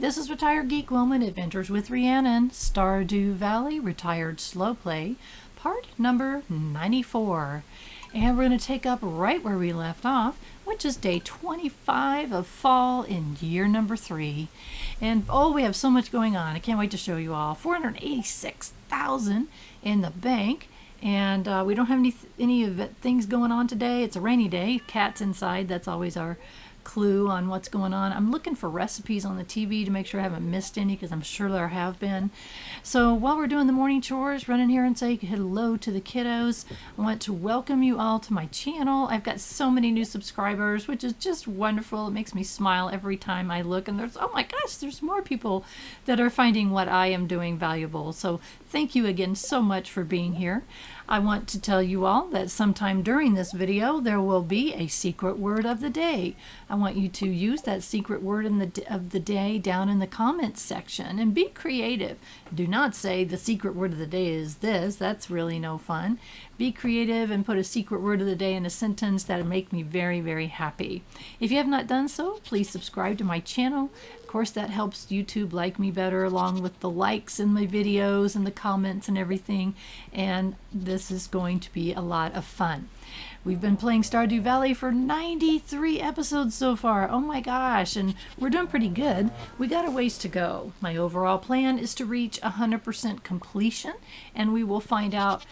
this is Retired Geek Woman Adventures with Rhiannon, Stardew Valley Retired Slow Play, part number 94. And we're going to take up right where we left off, which is day 25 of fall in year number 3. And oh, we have so much going on. I can't wait to show you all. 486,000 in the bank. And we don't have any things going on today. It's a rainy day. Cats inside. That's always our clue on what's going on. I'm looking for recipes on the TV to make sure I haven't missed any, because I'm sure there have been. So while we're doing the morning chores, run in here and say hello to the kiddos. I want to welcome you all to my channel. I've got so many new subscribers, which is just wonderful. It makes me smile every time I look, and there's, oh my gosh, there's more people that are finding what I am doing valuable. So thank you again so much for being here. I want to tell you all that sometime during this video there will be a secret word of the day. I want you to use that secret word of the day down in the comments section and be creative. Do not say the secret word of the day is this. That's really no fun. Be creative and put a secret word of the day in a sentence that would make me very, very happy. If you have not done so, please subscribe to my channel. Of course, that helps YouTube like me better, along with the likes in my videos and the comments and everything. And this is going to be a lot of fun. We've been playing Stardew Valley for 93 episodes so far. Oh my gosh, and we're doing pretty good. We got a ways to go. My overall plan is to reach 100% completion, and we will find out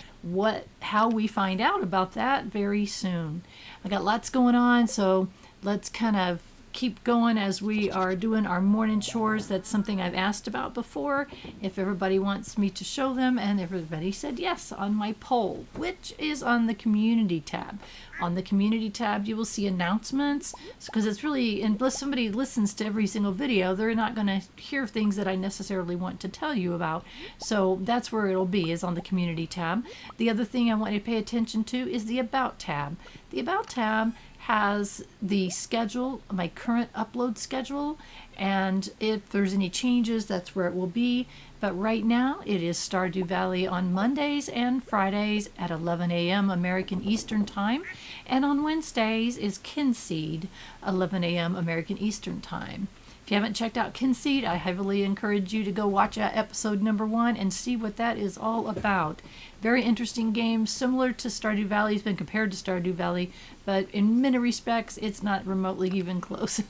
how we find out about that very soon. I got lots going on, so let's kind of keep going as we are doing our morning chores. That's something I've asked about before, if everybody wants me to show them, and everybody said yes on my poll, which is on the community tab. On the community tab you will see announcements, because it's really, unless somebody listens to every single video, they're not going to hear things that I necessarily want to tell you about. So that's where it'll be, is on the community tab. The other thing I want you to pay attention to is the about tab. The about tab has the schedule, my current upload schedule, and if there's any changes, that's where it will be. But right now it is Stardew Valley on Mondays and Fridays at 11 a.m. American Eastern Time, and on Wednesdays is Kinseed, 11 a.m. American Eastern Time. If you haven't checked out Kinseed, I heavily encourage you to go watch episode number 1 and see what that is all about. Very interesting game, similar to Stardew Valley. It's been compared to Stardew Valley, but in many respects it's not remotely even close.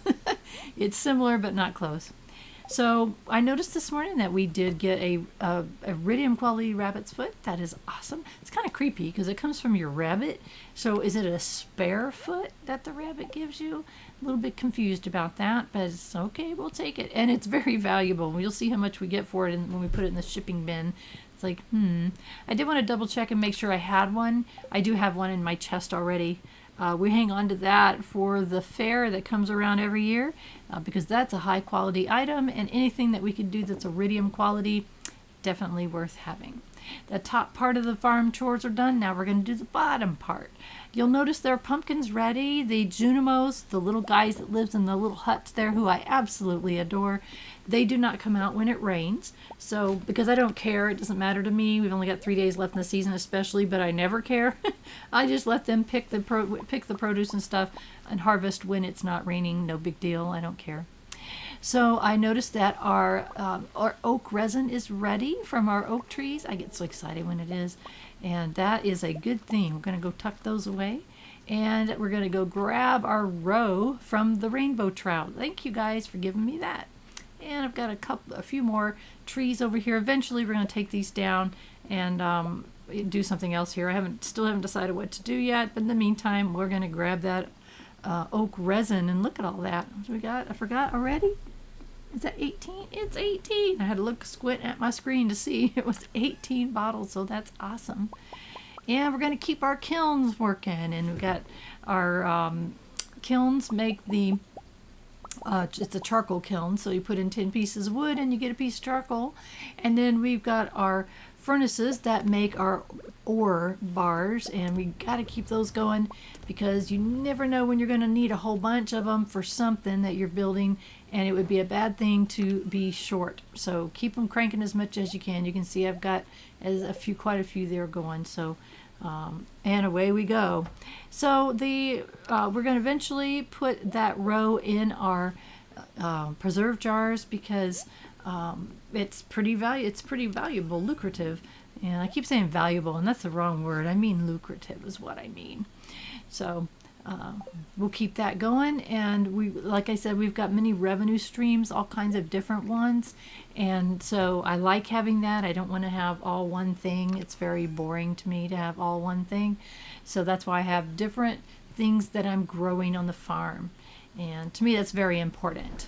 It's similar but not close. So I noticed this morning that we did get a iridium quality rabbit's foot. That is awesome. It's kind of creepy because it comes from your rabbit. So is it a spare foot that the rabbit gives you? A little bit confused about that, but it's okay, we'll take it. And it's very valuable. You'll see how much we get for it when we put it in the shipping bin. It's like, I did want to double check and make sure I had one. I do have one in my chest already. We hang on to that for the fair that comes around every year, because that's a high quality item, and anything that we can do that's iridium quality, definitely worth having. The top part of the farm chores are done. Now we're going to do the bottom part. You'll notice there are pumpkins ready. The Junimos, the little guys that lives in the little huts there, who I absolutely adore, they do not come out when it rains. So, because I don't care, it doesn't matter to me. We've only got 3 days left in the season especially, but I never care. I just let them pick the produce and stuff and harvest when it's not raining. No big deal. I don't care. So I noticed that our oak resin is ready from our oak trees. I get so excited when it is, and that is a good thing. We're going to go tuck those away, and we're going to go grab our roe from the rainbow trout. Thank you guys for giving me that. And I've got a few more trees over here. Eventually we're going to take these down and do something else here. I still haven't decided what to do yet, but in the meantime we're going to grab that oak resin, and look at all that we got. I forgot already. Is that 18? It's 18. I had to squint at my screen to see it was 18 bottles, so that's awesome. And we're going to keep our kilns working, and we've got our kilns make the it's a charcoal kiln, so you put in 10 pieces of wood and you get a piece of charcoal. And then we've got our furnaces that make our ore bars, and we got to keep those going, because you never know when you're going to need a whole bunch of them for something that you're building, and it would be a bad thing to be short. So keep them cranking as much as you can. You can see I've got quite a few there going. So and away we go. So we're going to eventually put that row in our preserve jars because it's pretty valuable, lucrative. And I keep saying valuable, and that's the wrong word. I mean lucrative is what I mean. So we'll keep that going. And like I said, we've got many revenue streams, all kinds of different ones. And so I like having that. I don't want to have all one thing. It's very boring to me to have all one thing. So that's why I have different things that I'm growing on the farm. And to me, that's very important.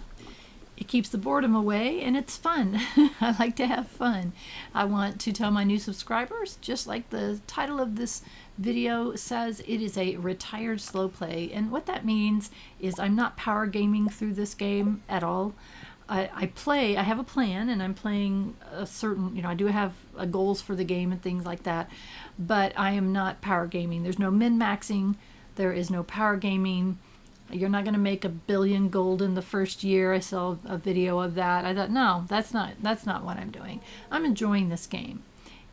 It keeps the boredom away and it's fun. I like to have fun. I want to tell my new subscribers, just like the title of this video says, it is a retired slow play. And what that means is I'm not power gaming through this game at all. I have a plan and I'm playing a certain, I do have goals for the game and things like that, but I am not power gaming. There's no min-maxing. There is no power gaming. You're not going to make 1 billion gold in the first year. I saw a video of that. I thought, no, that's not what I'm doing. I'm enjoying this game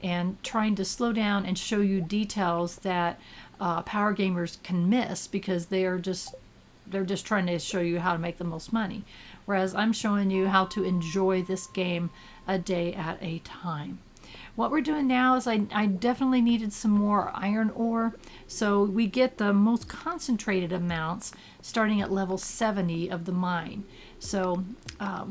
and trying to slow down and show you details that power gamers can miss because they're just trying to show you how to make the most money. Whereas I'm showing you how to enjoy this game a day at a time. What we're doing now is I definitely needed some more iron ore. So we get the most concentrated amounts starting at level 70 of the mine. So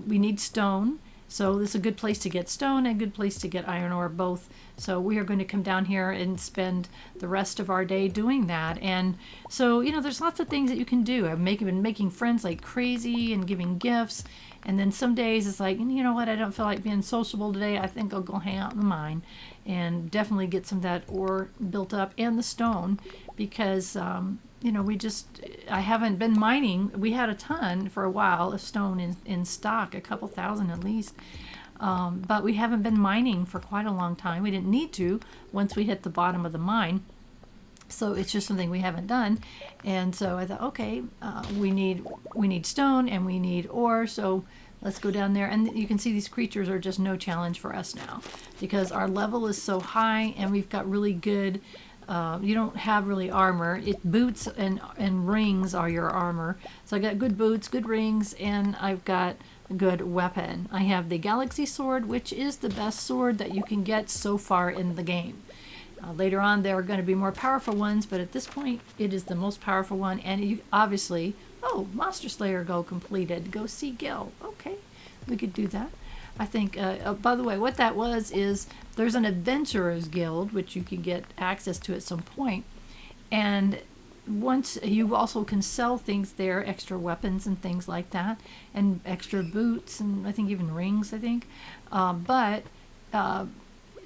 we need stone. So this is a good place to get stone and a good place to get iron ore both. So we are going to come down here and spend the rest of our day doing that. And so, there's lots of things that you can do. I've been making friends like crazy and giving gifts. And then some days it's like, you know what, I don't feel like being sociable today. I think I'll go hang out in the mine and definitely get some of that ore built up and the stone because, I haven't been mining. We had a ton for a while of stone in stock, a couple thousand at least. But we haven't been mining for quite a long time. We didn't need to once we hit the bottom of the mine. So it's just something we haven't done. And so I thought, okay, we need stone and we need ore. So let's go down there. And you can see these creatures are just no challenge for us now because our level is so high and we've got really good, you don't have really armor. Boots and rings are your armor. So I got good boots, good rings, and I've got a good weapon. I have the Galaxy Sword, which is the best sword that you can get so far in the game. Later on, there are going to be more powerful ones, but at this point, it is the most powerful one. And you obviously, Monster Slayer goal completed. Go see Gil. Okay, we could do that. I think, by the way, what that was is there's an Adventurers Guild, which you can get access to at some point. And once you also can sell things there, extra weapons and things like that, and extra boots, and I think even rings, I think. But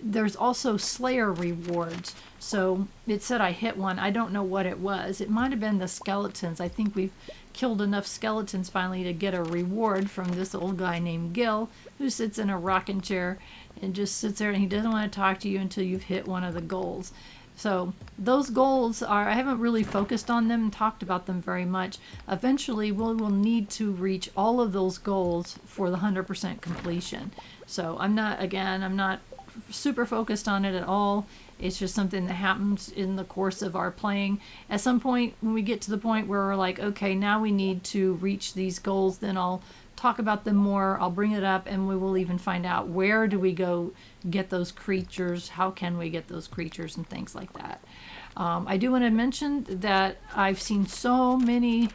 there's also Slayer rewards. So it said I hit one. I don't know what it was. It might have been the skeletons. I think we've killed enough skeletons finally to get a reward from this old guy named Gil, who sits in a rocking chair and just sits there and he doesn't want to talk to you until you've hit one of the goals. So those goals I haven't really focused on them and talked about them very much. Eventually we'll need to reach all of those goals for the 100% completion. So I'm not super focused on it at all. It's just something that happens in the course of our playing. At some point, when we get to the point where we're like, okay, now we need to reach these goals, then I'll talk about them more. I'll bring it up and we will even find out where do we go get those creatures, how can we get those creatures and things like that. I do want to mention that I've seen so many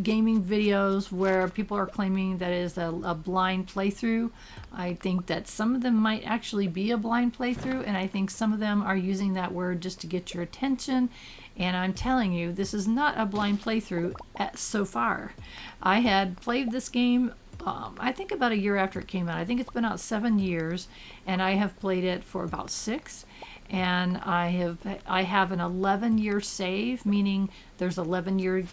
gaming videos where people are claiming that it is a blind playthrough. I think that some of them might actually be a blind playthrough, and I think some of them are using that word just to get your attention. And I'm telling you, this is not a blind playthrough so far. I had played this game I think about a year after it came out. I think it's been out 7 years, and I have played it for about 6. And I have an 11-year save, meaning there's 11 years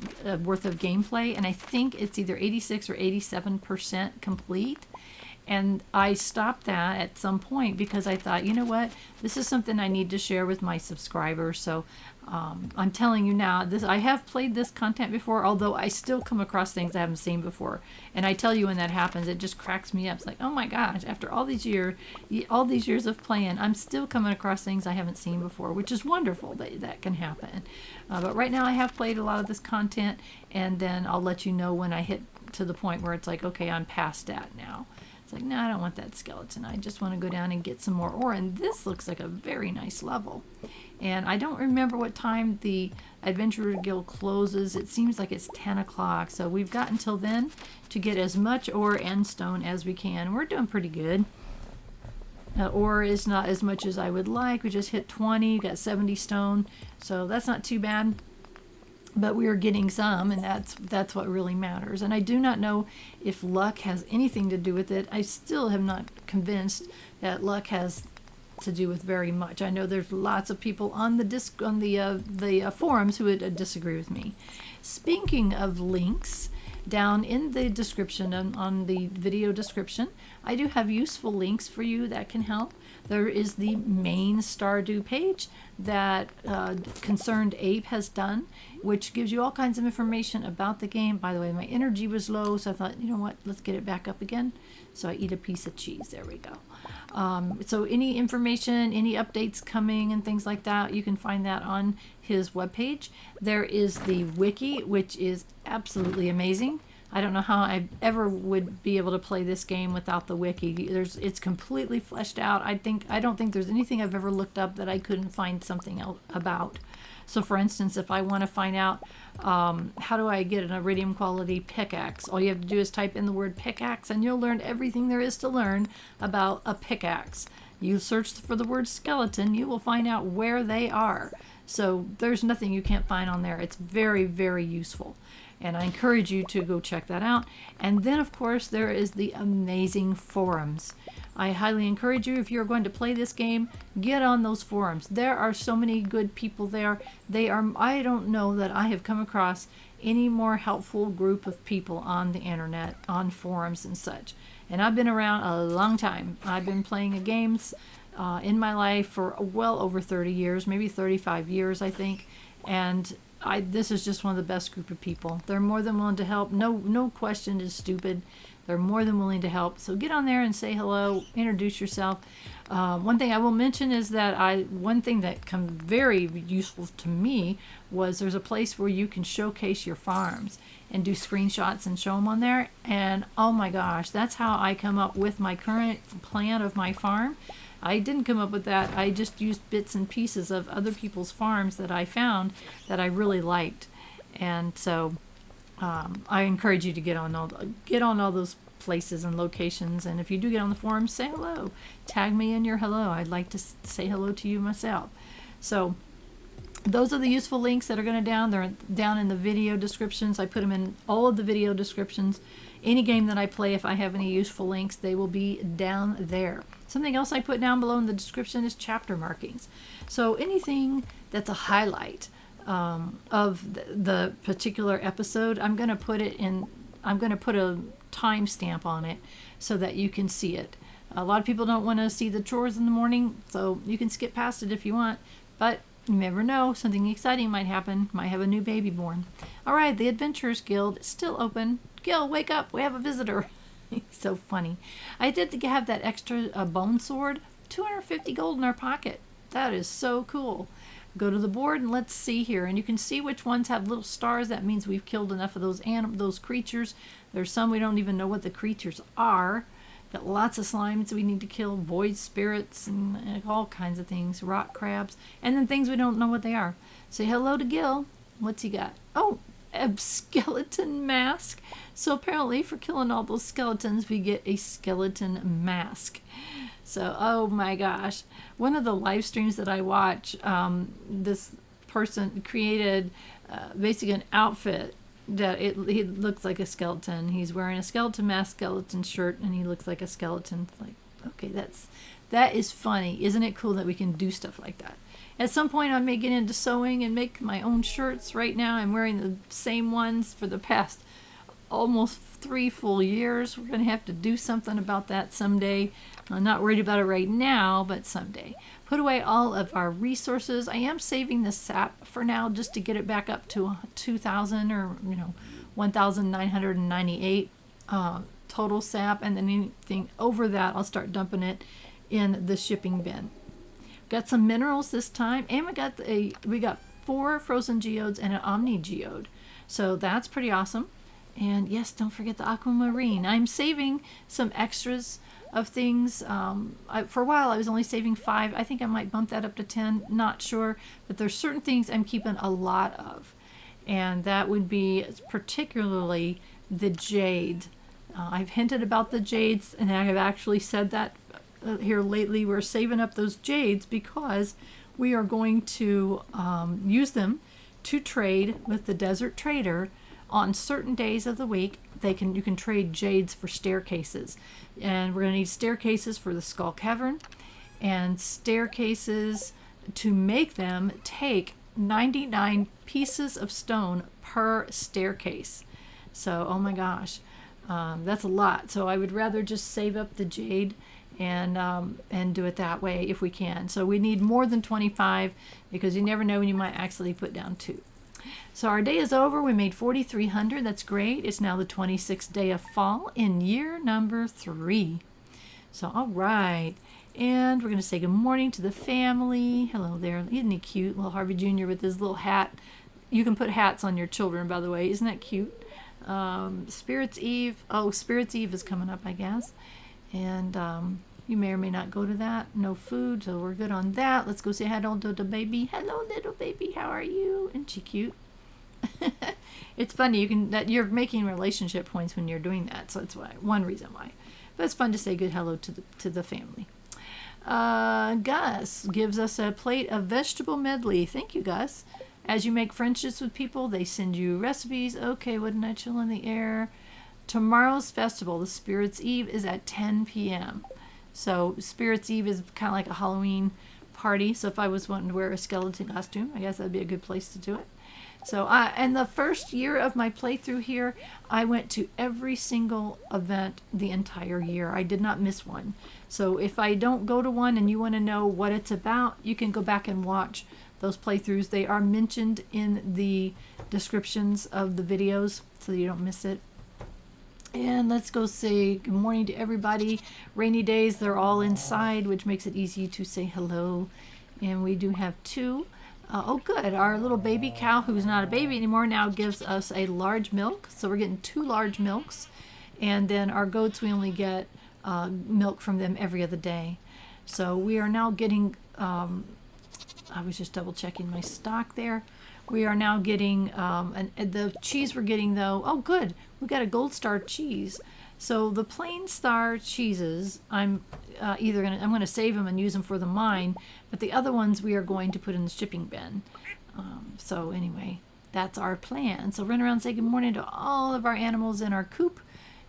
worth of gameplay, and I think it's either 86 or 87% complete. And I stopped that at some point because I thought, you know what, this is something I need to share with my subscribers. So I'm telling you now, I have played this content before, although I still come across things I haven't seen before. And I tell you, when that happens, it just cracks me up. It's like, oh my gosh, after all these years of playing, I'm still coming across things I haven't seen before, which is wonderful that can happen. But right now I have played a lot of this content, and then I'll let you know when I hit to the point where it's like, okay, I'm past that now. It's like, no, I don't want that skeleton. I just want to go down and get some more ore. And this looks like a very nice level. And I don't remember what time the Adventurer Guild closes. It seems like it's 10 o'clock. So we've got until then to get as much ore and stone as we can. We're doing pretty good. Ore is not as much as I would like. We just hit 20, got 70 stone. So that's not too bad. But we are getting some, and that's what really matters. And I do not know if luck has anything to do with it. I still have not convinced that luck has to do with very much. I know there's lots of people on the forums who would disagree with me. Speaking of links, down in the description, on the video description, I do have useful links for you that can help. There is the main Stardew page that Concerned Ape has done, which gives you all kinds of information about the game. By the way, my energy was low, so I thought, you know what, let's get it back up again. So I eat a piece of cheese. There we go. So any information, any updates coming and things like that, you can find that on his webpage. There is the wiki, which is absolutely amazing. I don't know how I ever would be able to play this game without the wiki. It's completely fleshed out. I don't think there's anything I've ever looked up that I couldn't find something else about. So for instance, if I want to find out how do I get an iridium quality pickaxe, all you have to do is type in the word pickaxe and you'll learn everything there is to learn about a pickaxe. You search for the word skeleton, you will find out where they are. So there's nothing you can't find on there. It's very, very useful. And I encourage you to go check that out. And then, of course, there is the amazing forums. I highly encourage you, if you're going to play this game, get on those forums. There are so many good people there. I don't know that I have come across any more helpful group of people on the internet, on forums and such. And I've been around a long time. I've been playing games in my life for well over 30 years, maybe 35 years, I think. And this is just one of the best group of people. They're more than willing to help. No question is stupid. They're more than willing to help. So get on there and say hello, introduce yourself. One thing I will mention is that one thing that come very useful to me was there's a place where you can showcase your farms and do screenshots and show them on there. And oh my gosh, that's how I come up with my current plan of my farm. I didn't come up with that. I just used bits and pieces of other people's farms that I found that I really liked. And so I encourage you to get on all those places and locations. And if you do get on the forum, say hello. Tag me in your hello. I'd like to say hello to you myself. So those are the useful links that are going to they're down in the video descriptions. I put them in all of the video descriptions. Any game that I play, if I have any useful links, they will be down there. Something else I put down below in the description is chapter markings. So anything that's a highlight of the particular episode, I'm going to put a timestamp on it so that you can see it. A lot of people don't want to see the chores in the morning, so you can skip past it if you want, but you never know, something exciting might happen. Might have a new baby born. All right, the Adventurers Guild is still open. Gil, wake up, we have a visitor. So funny. I did have that extra bone sword, 250 gold in our pocket. That is so cool. Go to the board and let's see here. And you can see which ones have little stars. That means we've killed enough of those creatures. There's some we don't even know what the creatures are. Got lots of slimes we need to kill, void spirits and all kinds of things, rock crabs, and then things we don't know what they are. Say hello to Gil. What's he got? Oh, a skeleton mask. So apparently for killing all those skeletons, we get a skeleton mask. So, oh my gosh. One of the live streams that I watch, this person created basically an outfit that he looks like a skeleton. He's wearing a skeleton mask, skeleton shirt, and he looks like a skeleton. Like, okay, that is funny. Isn't it cool that we can do stuff like that? At some point I may get into sewing and make my own shirts. Right now I'm wearing the same ones for the past almost 3 full years. We're going to have to do something about that someday. I'm not worried about it right now, but someday. Put away all of our resources. I am saving the sap for now just to get it back up to 2,000 or 1,998 total sap, and then anything over that I'll start dumping it in the shipping bin. Got some minerals this time, and we got 4 frozen geodes and an omni geode, so that's pretty awesome. And yes, don't forget the aquamarine. I'm saving some extras of things. For a while, I was only saving 5. I think I might bump that up to 10. Not sure. But there's certain things I'm keeping a lot of. And that would be particularly the jade. I've hinted about the jades, and I have actually said that here lately. We're saving up those jades because we are going to use them to trade with the desert trader on certain days of the week. You can trade jades for staircases, and we're going to need staircases for the skull cavern, and staircases to make them take 99 pieces of stone per staircase. So, oh my gosh, that's a lot. So I would rather just save up the jade and do it that way if we can. So we need more than 25 because you never know when you might actually put down 2. So our day is over. We made 4,300. That's great. It's now the 26th day of fall in year number 3. So, all right. And we're going to say good morning to the family. Hello there. Isn't he cute? Little Harvey Jr. with his little hat. You can put hats on your children, by the way. Isn't that cute? Spirits Eve. Oh, Spirits Eve is coming up, I guess. And you may or may not go to that. No food, so we're good on that. Let's go say hello to the baby. Hello, little baby. How are you? Isn't she cute? It's funny. You're making relationship points when you're doing that. So that's one reason why. But it's fun to say good hello to the family. Gus gives us a plate of vegetable medley. Thank you, Gus. As you make friendships with people, they send you recipes. Okay, wouldn't I chill in the air? Tomorrow's festival, the Spirits Eve, is at 10 p.m. So Spirits Eve is kind of like a Halloween party. So if I was wanting to wear a skeleton costume, I guess that'd be a good place to do it. So, and the first year of my playthrough here, I went to every single event the entire year. I did not miss one. So if I don't go to one and you want to know what it's about, you can go back and watch those playthroughs. They are mentioned in the descriptions of the videos so you don't miss it. And let's go say good morning to everybody. Rainy days, they're all inside, which makes it easy to say hello. And we do have 2. Oh, good. Our little baby cow, who's not a baby anymore, now gives us a large milk. So we're getting 2 large milks. And then our goats, we only get milk from them every other day. So we are now getting, I was just double checking my stock there. We are now getting, the cheese we're getting though, oh good, we got a gold star cheese. So the plain star cheeses, I'm going to save them and use them for the mine, but the other ones we are going to put in the shipping bin. So anyway, that's our plan. So run around and say good morning to all of our animals in our coop.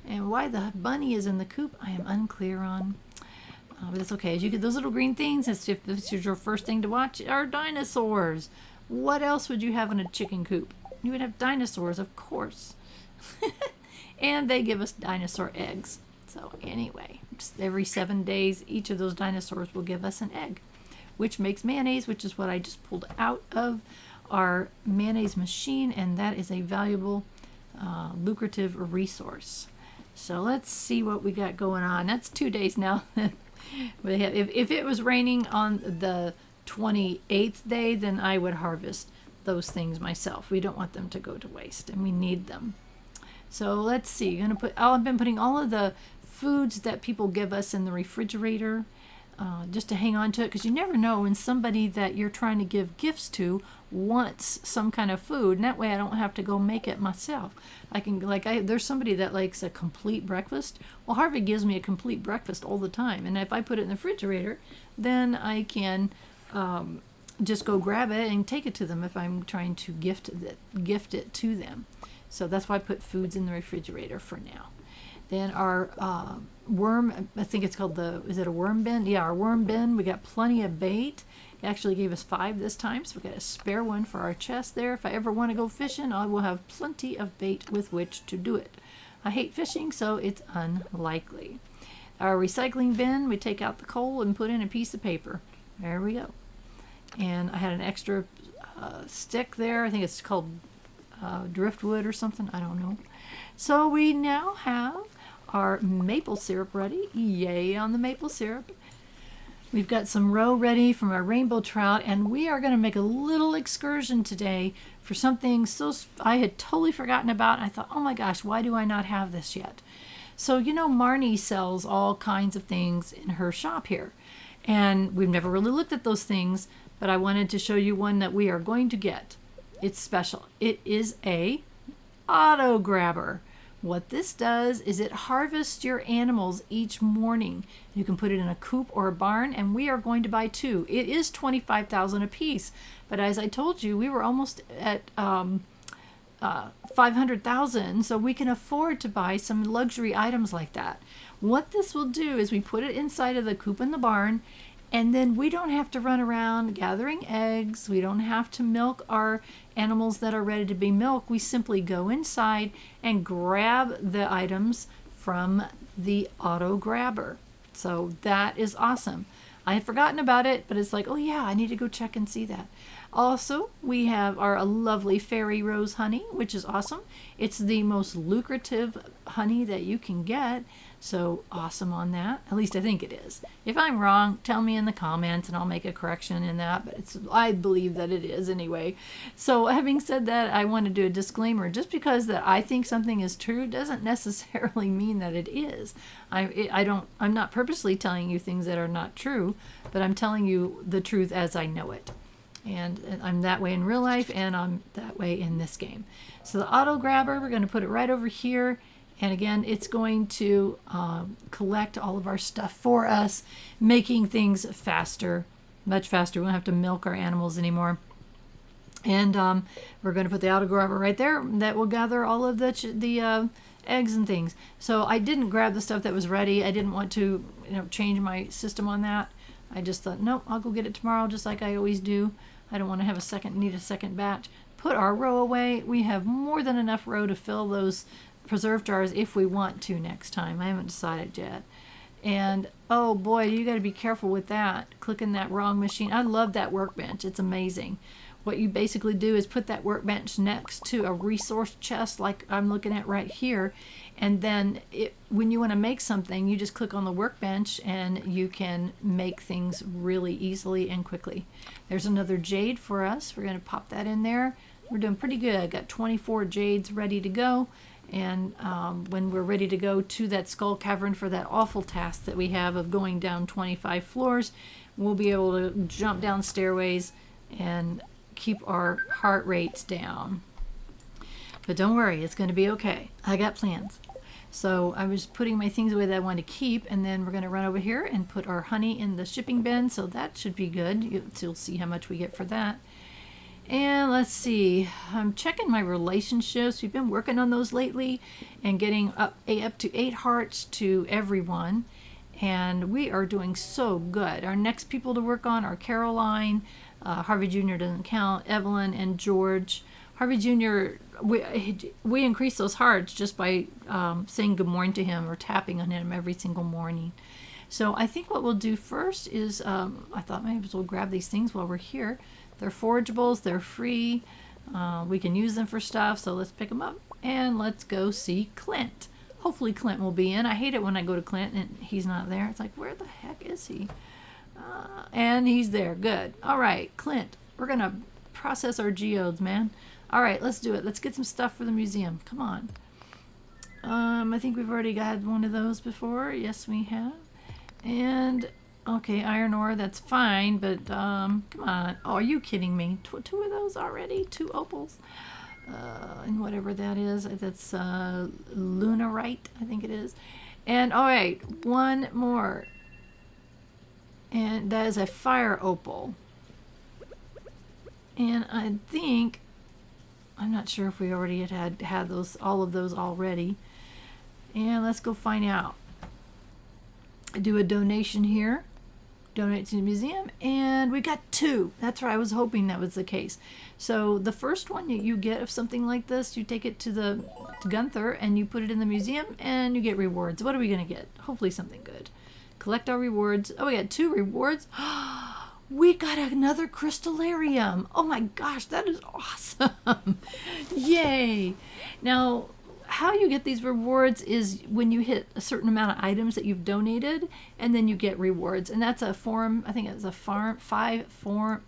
And why the bunny is in the coop, I am unclear on. But it's okay. As you get those little green things, if this is your first thing to watch, are dinosaurs. What else would you have in a chicken coop? You would have dinosaurs, of course. And they give us dinosaur eggs. So anyway, just every 7 days, each of those dinosaurs will give us an egg, which makes mayonnaise, which is what I just pulled out of our mayonnaise machine. And that is a valuable, lucrative resource. So let's see what we got going on. That's 2 days now. If it was raining on the 28th day, then I would harvest those things myself. We don't want them to go to waste, and we need them. So let's see. I've been putting all of the foods that people give us in the refrigerator, just to hang on to it, because you never know when somebody that you're trying to give gifts to wants some kind of food, and that way I don't have to go make it myself. I can, there's somebody that likes a complete breakfast. Well, Harvey gives me a complete breakfast all the time, and if I put it in the refrigerator, then I can just go grab it and take it to them if I'm trying to gift it to them. So that's why I put foods in the refrigerator for now. Then our worm, I think it's called is it a worm bin? Yeah, our worm bin. We got plenty of bait. He actually gave us 5 this time, so we got a spare one for our chest there. If I ever want to go fishing, I will have plenty of bait with which to do it. I hate fishing, so it's unlikely. Our recycling bin, we take out the coal and put in a piece of paper. There we go. And I had an extra stick there. I think it's called driftwood or something. I don't know. So we now have our maple syrup ready. Yay on the maple syrup. We've got some roe ready from our rainbow trout, and we are going to make a little excursion today for something I had totally forgotten about. And I thought, oh my gosh, why do I not have this yet? So, you know, Marnie sells all kinds of things in her shop here. And we've never really looked at those things, but I wanted to show you one that we are going to get. It's special. It is a auto grabber. What this does is it harvests your animals each morning. You can put it in a coop or a barn, and we are going to buy 2. It is $25,000 a piece, but as I told you, we were almost at 500,000, so we can afford to buy some luxury items like that. What this will do is we put it inside of the coop in the barn, and then we don't have to run around gathering eggs. We don't have to milk our animals that are ready to be milked. We simply go inside and grab the items from the auto grabber. So that is awesome. I had forgotten about it, but it's like, oh yeah, I need to go check and see that. Also, we have our lovely fairy rose honey, which is awesome. It's the most lucrative honey that you can get. So awesome on that. At least I think it is. If I'm wrong, tell me in the comments and I'll make a correction in that. But I believe that it is anyway. So having said that, I want to do a disclaimer. Just because that I think something is true doesn't necessarily mean that it is. I'm not purposely telling you things that are not true, but I'm telling you the truth as I know it. And I'm that way in real life, and I'm that way in this game. So the auto grabber, we're going to put it right over here. And again, it's going to collect all of our stuff for us, making things faster, much faster. We don't have to milk our animals anymore. And we're going to put the auto grabber right there. That will gather all of the eggs and things. So I didn't grab the stuff that was ready. I didn't want to, change my system on that. I just thought, nope, I'll go get it tomorrow, just like I always do. I don't want to have need a second batch. Put our roe away. We have more than enough roe to fill those preserve jars if we want to next time. I haven't decided yet. And oh boy, you got to be careful with that. Clicking that wrong machine. I love that workbench. It's amazing. What you basically do is put that workbench next to a resource chest like I'm looking at right here. And then when you want to make something, you just click on the workbench and you can make things really easily and quickly. There's another jade for us. We're going to pop that in there. We're doing pretty good. I got 24 jades ready to go. And when we're ready to go to that skull cavern for that awful task that we have of going down 25 floors, we'll be able to jump down stairways and keep our heart rates down. But don't worry, it's going to be okay. I got plans. So I was putting my things away that I want to keep, and then we're going to run over here and put our honey in the shipping bin, so that should be good. You'll see how much we get for that. And let's see, I'm checking my relationships. We've been working on those lately and getting up to 8 hearts to everyone. And we are doing so good. Our next people to work on are Caroline, Harvey Jr. doesn't count, Evelyn, and George. Harvey Jr., we increase those hearts just by saying good morning to him or tapping on him every single morning. So I think what we'll do first is, I thought maybe we'll grab these things while we're here. They're forageables, they're free, we can use them for stuff, so let's pick them up and let's go see Clint. Hopefully Clint will be in. I hate it when I go to Clint and he's not there. It's like, where the heck is he? And he's there, good. All right, Clint, we're gonna process our geodes, man. All right, let's do it. Let's get some stuff for the museum, come on. I think we've already got one of those before. Yes, we have. And okay, iron ore, that's fine, but come on. Oh, are you kidding me? Two of those already? 2 opals? And whatever that is, that's lunarite, I think it is. And all right, one more. And that is a fire opal. And I think, I'm not sure if we already had those, all of those already. And let's go find out. Do a donation here. Donate to the museum, and we got 2. That's right, I was hoping that was the case. So the first one you get of something like this, you take it to Gunther and you put it in the museum and you get rewards. What are we gonna get? Hopefully something good. Collect our rewards. Oh, we got 2 rewards. We got another crystallarium. Oh my gosh, that is awesome. Yay. Now how you get these rewards is when you hit a certain amount of items that you've donated, and then you get rewards. And that's a form, I think it's a 5 form,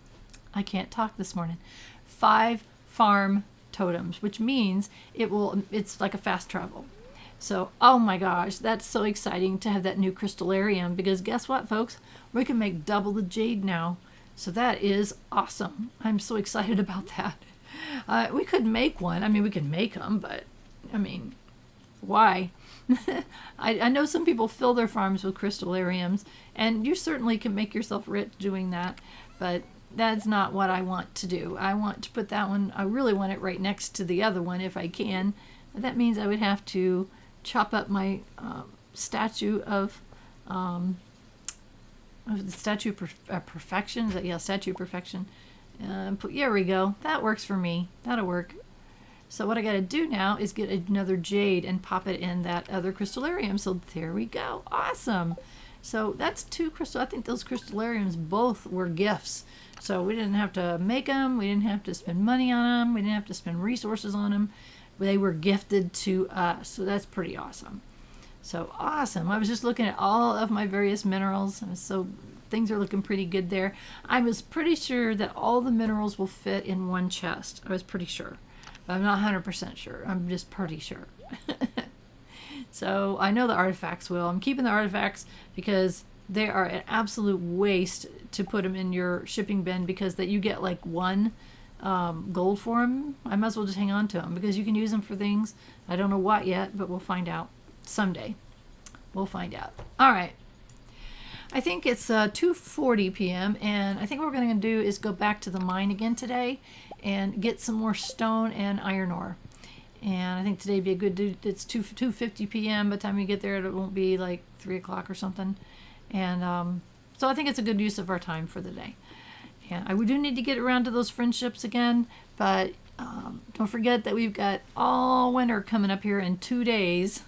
I can't talk this morning, 5 farm totems, which means it's like a fast travel. So, oh my gosh, that's so exciting to have that new crystallarium, because guess what, folks? We can make double the jade now. So that is awesome. I'm so excited about that. We could make one. I mean, we can make them, but I mean, why? I know some people fill their farms with crystallariums, and you certainly can make yourself rich doing that, but that's not what I want to do. I want to put that one, I really want it right next to the other one if I can. That means I would have to chop up my statue of the statue of perfection. Is that, yeah, statue of perfection. Here we go. That works for me. That'll work. So what I got to do now is get another jade and pop it in that other crystallarium. So there we go. Awesome. So that's 2 crystal. I think those crystallariums both were gifts. So we didn't have to make them. We didn't have to spend money on them. We didn't have to spend resources on them. They were gifted to us. So that's pretty awesome. So awesome. I was just looking at all of my various minerals. So things are looking pretty good there. I was pretty sure that all the minerals will fit in one chest. I was pretty sure. But I'm not 100% sure. I'm just pretty sure. So I know the artifacts will. I'm keeping the artifacts because they are an absolute waste to put them in your shipping bin, because that you get like 1 gold for them. I might as well just hang on to them because you can use them for things. I don't know what yet, but we'll find out someday. We'll find out. All right. I think it's 2:40 p.m. and I think what we're going to do is go back to the mine again today and get some more stone and iron ore. And I think today would be a good, it's 2:50 p.m. By the time you get there, it won't be like 3 o'clock or something. And so I think it's a good use of our time for the day. And we do need to get around to those friendships again, but don't forget that we've got all winter coming up here in 2 days.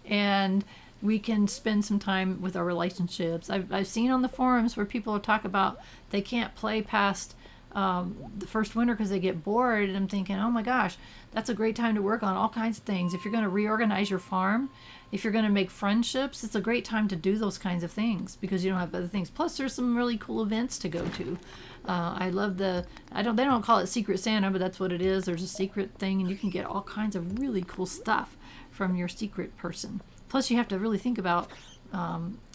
And we can spend some time with our relationships. I've seen on the forums where people talk about they can't play past the first winter because they get bored. And I'm thinking, oh my gosh, that's a great time to work on all kinds of things. If you're going to reorganize your farm, if you're going to make friendships, it's a great time to do those kinds of things because you don't have other things. Plus, there's some really cool events to go to. I love they don't call it Secret Santa, but that's what it is. There's a secret thing, and you can get all kinds of really cool stuff from your secret person. Plus, you have to really think about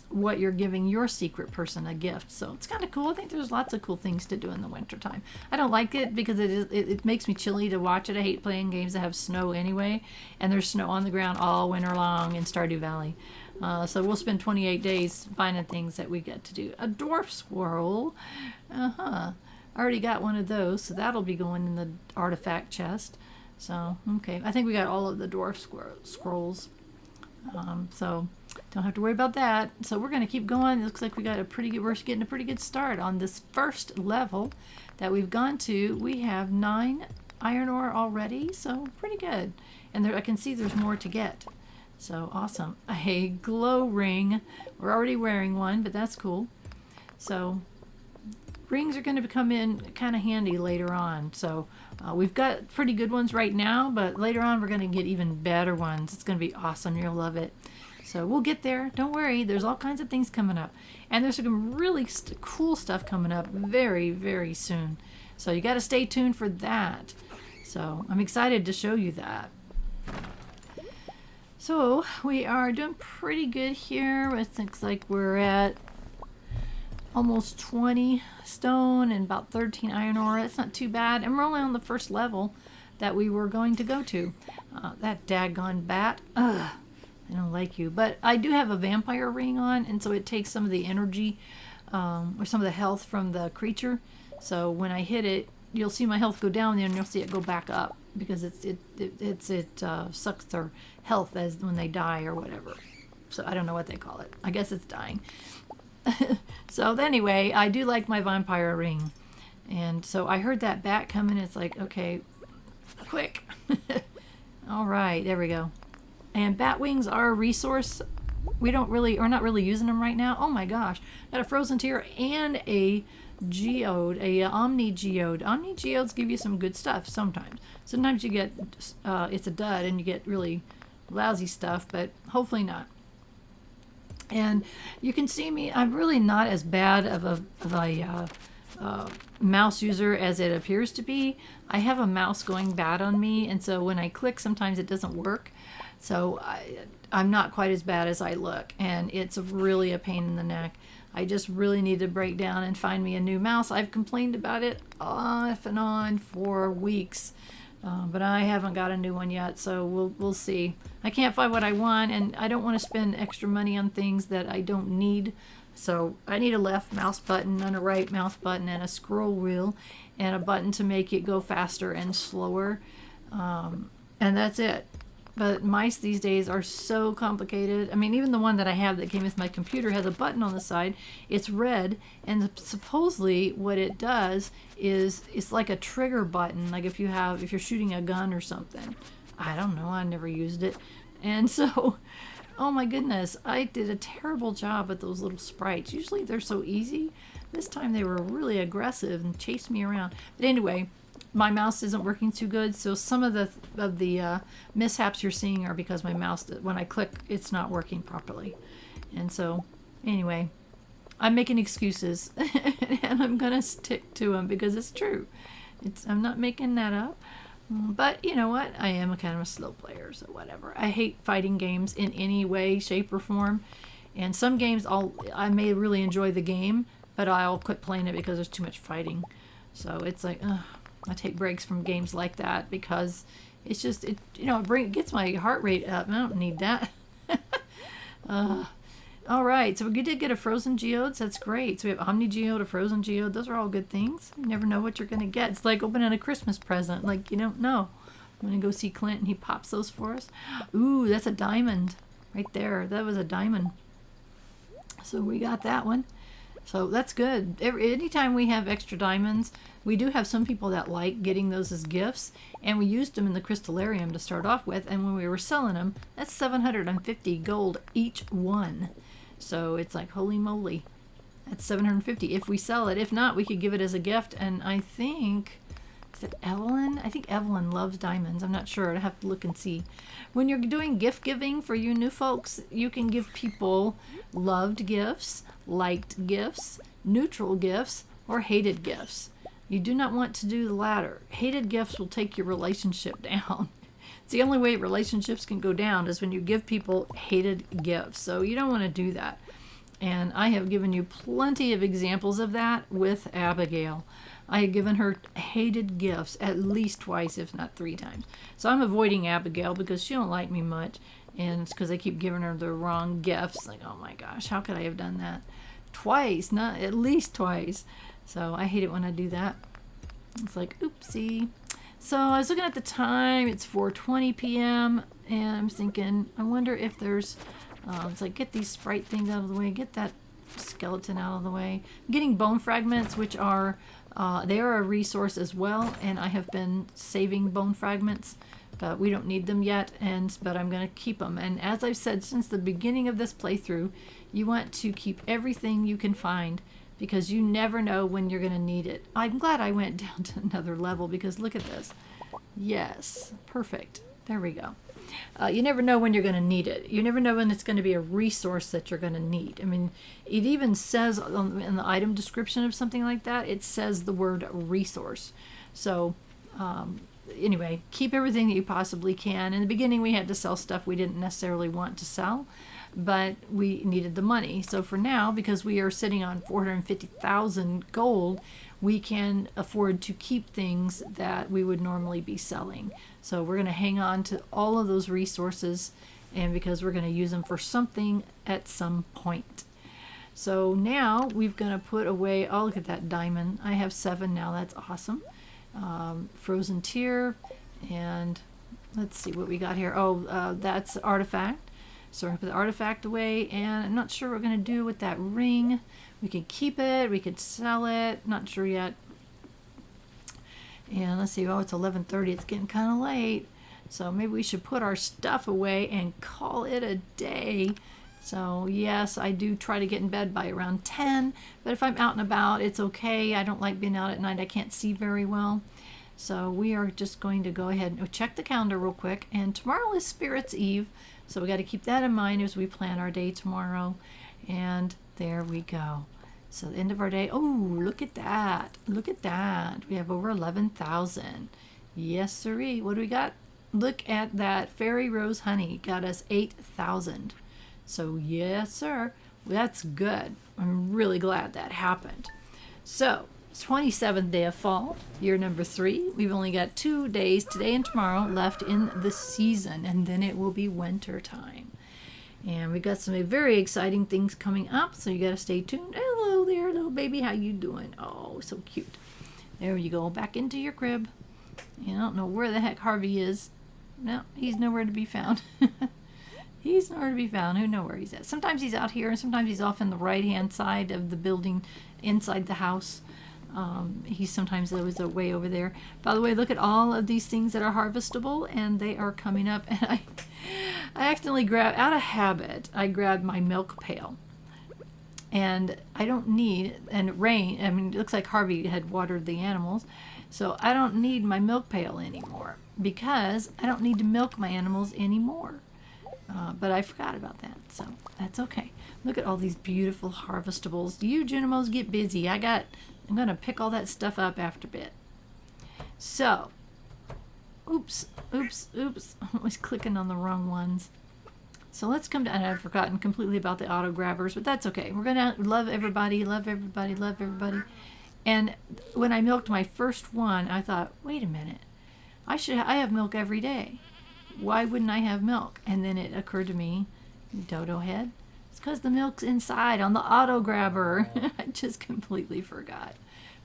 what you're giving your secret person a gift. So it's kind of cool. I think there's lots of cool things to do in the wintertime. I don't like it because it makes me chilly to watch it. I hate playing games that have snow anyway, and there's snow on the ground all winter long in Stardew Valley. So we'll spend 28 days finding things that we get to do. A dwarf squirrel. I already got one of those, so that'll be going in the artifact chest. So, okay. I think we got all of the dwarf scrolls. So don't have to worry about that. So we're going to keep going. It looks like we're getting a pretty good start on this first level that we've gone to. We have 9 iron ore already, so pretty good. And I can see there's more to get. So awesome. A glow ring. We're already wearing one, but that's cool. So rings are going to come in kind of handy later on. So we've got pretty good ones right now, but later on we're going to get even better ones. It's going to be awesome. You'll love it. So we'll get there. Don't worry. There's all kinds of things coming up. And there's some really cool stuff coming up very, very soon. So you got to stay tuned for that. So I'm excited to show you that. So we are doing pretty good here. It looks like we're at almost 20 stone and about 13 iron ore. That's not too bad. And we're only on the first level that we were going to go to. That daggone bat. Ugh, I don't like you. But I do have a vampire ring on, and so it takes some of the energy or some of the health from the creature. So when I hit it, you'll see my health go down there, and you'll see it go back up because it sucks their health as when they die or whatever. So I don't know what they call it. I guess it's dying. So anyway, I do like my vampire ring. And so I heard that bat coming. It's like, okay, quick. All right, there we go. And bat wings are a resource. We're not really using them right now. Oh my gosh, got a frozen tear and a geode, a omni geode. Omni geodes give you some good stuff sometimes. Sometimes you get, it's a dud and you get really lousy stuff, but hopefully not. And you can see me, I'm really not as bad of mouse user as it appears to be. I have a mouse going bad on me, and so when I click, sometimes it doesn't work. So I'm not quite as bad as I look, and it's really a pain in the neck. I just really need to break down and find me a new mouse. I've complained about it off and on for weeks, but I haven't got a new one yet, so we'll see. I can't find what I want, and I don't want to spend extra money on things that I don't need. So I need a left mouse button and a right mouse button and a scroll wheel and a button to make it go faster and slower, and that's it. But mice these days are so complicated. I mean, even the one that I have that came with my computer has a button on the side. It's red, and supposedly what it does is it's like a trigger button, like if you're shooting a gun or something. I don't know, I never used it. And so, oh my goodness, I did a terrible job with those little sprites. Usually they're so easy. This time they were really aggressive and chased me around. But anyway, my mouse isn't working too good, so some of the mishaps you're seeing are because my mouse, when I click, it's not working properly. And so, anyway, I'm making excuses, and I'm gonna stick to them because it's true. I'm not making that up. But you know what? I am a kind of a slow player, so whatever. I hate fighting games in any way, shape, or form. And some games I may really enjoy the game, but I'll quit playing it because there's too much fighting. So it's like, ugh. I take breaks from games like that because it's just, it gets my heart rate up. I don't need that. All right, so we did get a frozen geode, so that's great. So we have Omni Geode, a frozen geode. Those are all good things. You never know what you're going to get. It's like opening a Christmas present. Like, you don't know. I'm going to go see Clint, and he pops those for us. Ooh, that's a diamond right there. That was a diamond. So we got that one. So that's good. Anytime we have extra diamonds, we do have some people that like getting those as gifts, and we used them in the crystallarium to start off with, and when we were selling them, that's 750 gold each one. So it's like, holy moly, that's 750 if we sell it. If not, we could give it as a gift, and I think, is it Evelyn? I think Evelyn loves diamonds. I'm not sure. I'd have to look and see. When you're doing gift giving for you new folks, you can give people loved gifts, liked gifts, neutral gifts, or hated gifts. You do not want to do the latter. Hated gifts will take your relationship down. It's the only way relationships can go down is when you give people hated gifts. So you don't want to do that. And I have given you plenty of examples of that with Abigail. I have given her hated gifts at least twice, if not 3 times. So I'm avoiding Abigail because she don't like me much. And it's because I keep giving her the wrong gifts. Like, oh my gosh, how could I have done that? Twice, not at least twice. So I hate it when I do that. It's like, oopsie. So I was looking at the time. It's 4:20 p.m. And I'm thinking, I wonder if there's, it's like, get these sprite things out of the way. Get that skeleton out of the way. I'm getting bone fragments, which are, they are a resource as well. And I have been saving bone fragments. But we don't need them yet, but I'm going to keep them. And as I've said since the beginning of this playthrough, you want to keep everything you can find because you never know when you're going to need it. I'm glad I went down to another level because look at this. Yes, perfect. There we go. You never know when you're going to need it. You never know when it's going to be a resource that you're going to need. I mean, it even says in the item description of something like that, it says the word resource. So, anyway, keep everything that you possibly can. In the beginning, we had to sell stuff we didn't necessarily want to sell, but we needed the money. So for now, because we are sitting on 450,000 gold, we can afford to keep things that we would normally be selling. So we're going to hang on to all of those resources, and because we're going to use them for something at some point. So now we're going to put away, oh, look at that diamond. I have 7 now. That's awesome. Frozen tier, and let's see what we got here. Oh, that's artifact. So we're going to put the artifact away, and I'm not sure what we're going to do with that ring. We could keep it, we could sell it, not sure yet. And let's see, oh, it's 11:30, it's getting kind of late. So maybe we should put our stuff away and call it a day. So yes, I do try to get in bed by around 10, but if I'm out and about, it's okay. I don't like being out at night. I can't see very well. So we are just going to go ahead and check the calendar real quick. And tomorrow is Spirit's Eve, so we got to keep that in mind as we plan our day tomorrow. And there we go. So the end of our day. Oh, look at that. Look at that. We have over 11,000. Yes, sirree. What do we got? Look at that. Fairy Rose Honey got us 8,000. So yes, sir. That's good. I'm really glad that happened. So, 27th day of fall, year number 3. We've only got 2 days, today and tomorrow, left in the season, and then it will be winter time. And we got some very exciting things coming up, so you got to stay tuned. Hello there, little baby. How you doing? Oh, so cute. There you go, back into your crib. I don't know where the heck Harvey is. No, he's nowhere to be found. He's nowhere to be found. Who knows where he's at? Sometimes he's out here, and sometimes he's off on the right-hand side of the building, inside the house. He's sometimes always way over there. By the way, look at all of these things that are harvestable, and they are coming up. And I accidentally grabbed, out of habit, I grabbed my milk pail. And I don't need, and it rained, I mean, it looks like Harvey had watered the animals. So I don't need my milk pail anymore because I don't need to milk my animals anymore. But I forgot about that, so that's okay. Look at all these beautiful harvestables. You Junimos get busy. I'm going to pick all that stuff up after a bit. So, oops. I was clicking on the wrong ones. So let's come down. I've forgotten completely about the auto grabbers, but that's okay. We're going to love everybody, love everybody, love everybody. And when I milked my first one, I thought, wait a minute. I have milk every day. Why wouldn't I have milk? And then it occurred to me, dodo head, it's because the milk's inside on the auto grabber. I just completely forgot.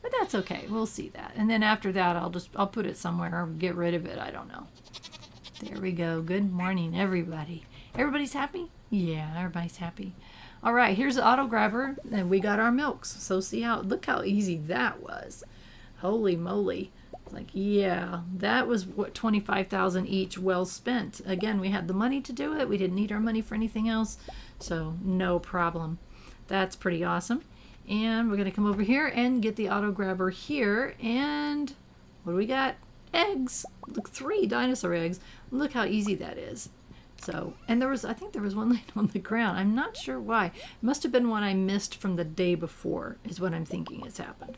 But that's okay. We'll see that. And then after that, I'll put it somewhere or get rid of it. I don't know. There we go. Good morning, everybody. Everybody's happy? Yeah, everybody's happy. All right, here's the auto grabber, and we got our milks. So look how easy that was. Holy moly. Like, yeah, that was what 25,000 each, well spent. Again, we had the money to do it. We didn't need our money for anything else, so no problem. That's pretty awesome. And we're going to come over here and get the auto grabber here. And what do we got? Eggs. Look, 3 dinosaur eggs. Look how easy that is. So, and I think there was one laying on the ground. I'm not sure why. It must have been one I missed from the day before, is what I'm thinking has happened.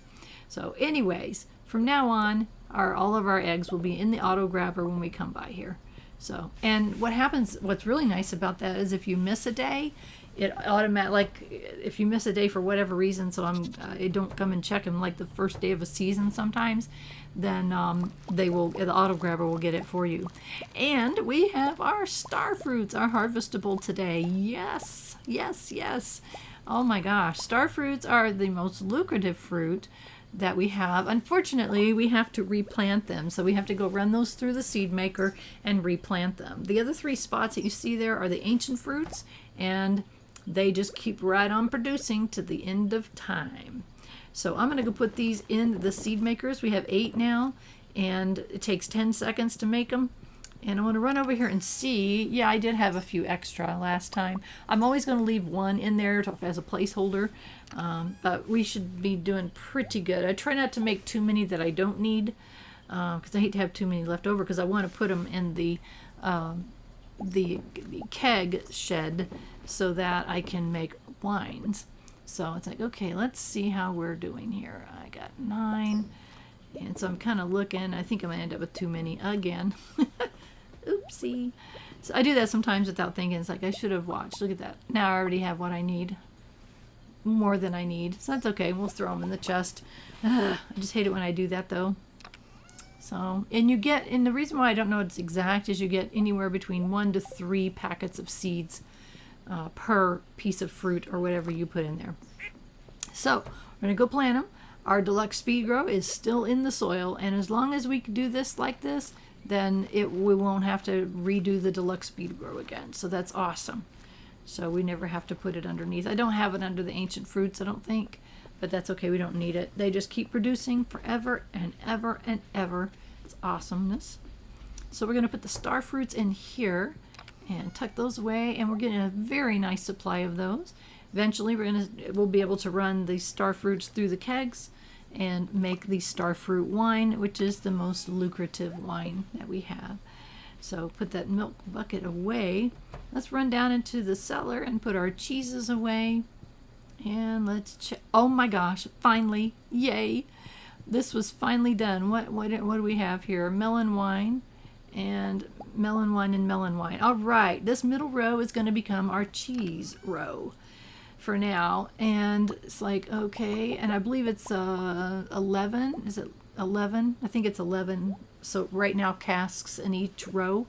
So anyways, from now on, all of our eggs will be in the auto grabber when we come by here. So, and what's really nice about that is if you miss a day, it automatically, like if you miss a day for whatever reason, so I don't come and check them like the first day of a season sometimes, then the auto grabber will get it for you. And we have our star fruits are harvestable today. Yes. Oh my gosh, star fruits are the most lucrative fruit that we have. Unfortunately, we have to replant them, so we have to go run those through the seed maker and replant them. The other 3 spots that you see there are the ancient fruits, and they just keep right on producing to the end of time. So I'm going to go put these in the seed makers. We have 8 now, and it takes 10 seconds to make them. And I want to run over here and see. Yeah, I did have a few extra last time. I'm always going to leave 1 in there as a placeholder, but we should be doing pretty good. I try not to make too many that I don't need, because I hate to have too many left over, because I want to put them in the keg shed so that I can make wines. So it's like, okay, let's see how we're doing here. I got 9, and so I'm kind of looking. I think I'm going to end up with too many again. Oopsie. So I do that sometimes without thinking. It's like I should have watched. Look at that. Now I already have what I need. More than I need. So that's okay. We'll throw them in the chest. I just hate it when I do that though. So, and the reason why I don't know it's exact is you get anywhere between 1 to 3 packets of seeds per piece of fruit or whatever you put in there. So we're going to go plant them. Our deluxe speed grow is still in the soil, and as long as we can do this like this, then we won't have to redo the deluxe speed grow again. So that's awesome. So we never have to put it underneath. I don't have it under the ancient fruits, I don't think, but that's okay. We don't need it. They just keep producing forever and ever and ever. It's awesomeness. So we're going to put the star fruits in here and tuck those away, and we're getting a very nice supply of those. Eventually we'll be able to run the star fruits through the kegs and make the star fruit wine, which is the most lucrative wine that we have. So put that milk bucket away. Let's run down into the cellar and put our cheeses away. And let's check. Oh my gosh, finally, yay. This was finally done. What do we have here? Melon wine and melon wine and melon wine. All right, this middle row is going to become our cheese row for now. And it's like, okay, and I believe it's 11. Is it 11? I think it's 11. So right now casks in each row.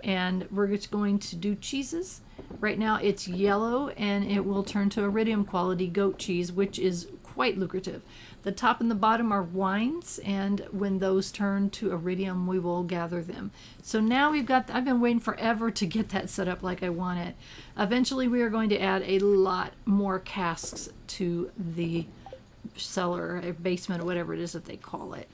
And we're just going to do cheeses. Right now it's yellow, and it will turn to iridium quality goat cheese, which is quite lucrative. The top and the bottom are wines, and when those turn to iridium, we will gather them. So now we've got, I've been waiting forever to get that set up like I want it. Eventually we are going to add a lot more casks to the cellar, or basement, or whatever it is that they call it.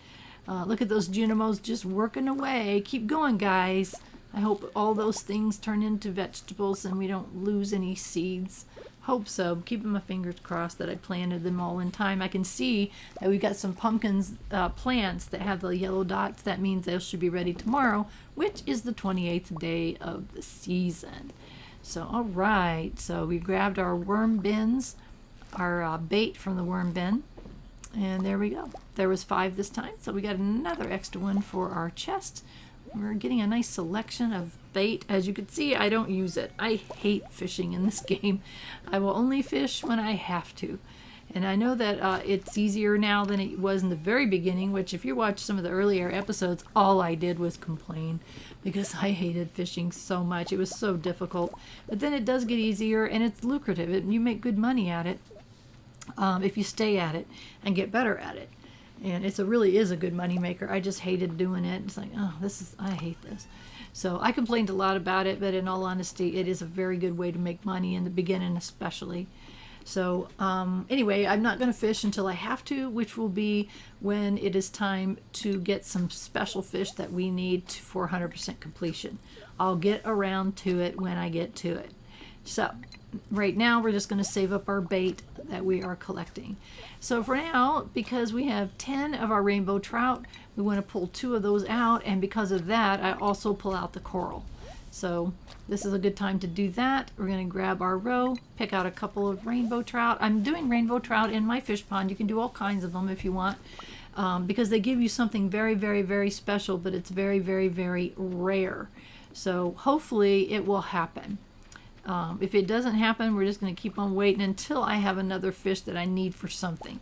Look at those Junimos just working away. Keep going, guys. I hope all those things turn into vegetables and we don't lose any seeds. Hope so. Keeping my fingers crossed that I planted them all in time. I can see that we've got some pumpkins plants that have the yellow dots. That means they should be ready tomorrow, which is the 28th day of the season. So, all right. So we grabbed our worm bins, our bait from the worm bin. And there we go. There was 5 this time. So we got another extra one for our chest. We're getting a nice selection of bait. As you can see, I don't use it. I hate fishing in this game. I will only fish when I have to. And I know that it's easier now than it was in the very beginning, which if you watch some of the earlier episodes, all I did was complain because I hated fishing so much. It was so difficult. But then it does get easier and it's lucrative. You make good money at it if you stay at it and get better at it. And it really is a good money maker. I just hated doing it. It's like, oh, I hate this. So I complained a lot about it, but in all honesty, it is a very good way to make money in the beginning especially. So anyway, I'm not going to fish until I have to, which will be when it is time to get some special fish that we need for 100% completion. I'll get around to it when I get to it. So right now we're just going to save up our bait that we are collecting. So for now, because we have 10 of our rainbow trout, we want to pull 2 of those out, and because of that I also pull out the coral. So this is a good time to do that. We're going to grab our row, pick out a couple of rainbow trout. I'm doing rainbow trout in my fish pond. You can do all kinds of them if you want, because they give you something very, very, very special, but it's very, very, very rare. So hopefully it will happen. If it doesn't happen, we're just going to keep on waiting until I have another fish that I need for something.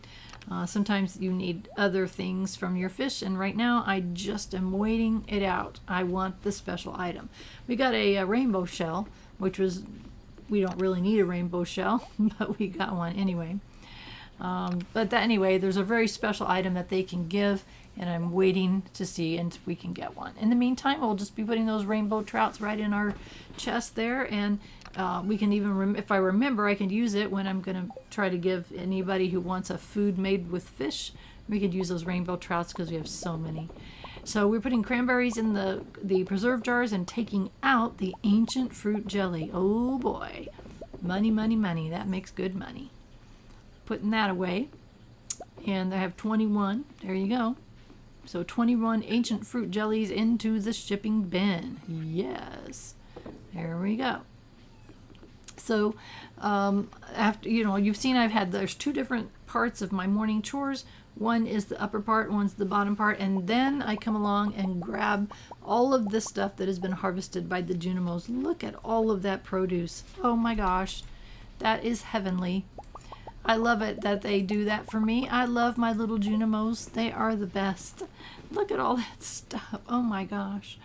Sometimes you need other things from your fish, and right now I just am waiting it out. I want the special item. We got a rainbow shell, which was, we don't really need a rainbow shell, but we got one anyway. Anyway, there's a very special item that they can give, and I'm waiting to see if we can get one. In the meantime, we'll just be putting those rainbow trouts right in our chest there, and we can even, if I remember, I can use it when I'm going to try to give anybody who wants a food made with fish. We could use those rainbow trouts because we have so many. So we're putting cranberries in the preserve jars and taking out the ancient fruit jelly. Oh boy, money, money, money. That makes good money. Putting that away, and I have 21. There you go. So 21 ancient fruit jellies into the shipping bin. Yes, there we go. So after, you've seen there's 2 different parts of my morning chores. One is the upper part, one's the bottom part, and then I come along and grab all of this stuff that has been harvested by the Junimos. Look at all of that produce. Oh my gosh, that is heavenly. I love it that they do that for me. I love my little Junimos. They are the best. Look at all that stuff. Oh my gosh.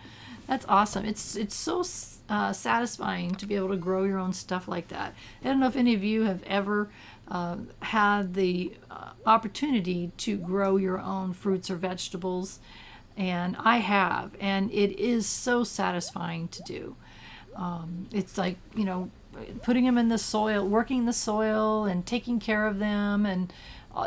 That's awesome. It's so satisfying to be able to grow your own stuff like that. I don't know if any of you have ever had the opportunity to grow your own fruits or vegetables, and I have, and it is so satisfying to do. It's like, putting them in the soil, working the soil and taking care of them, and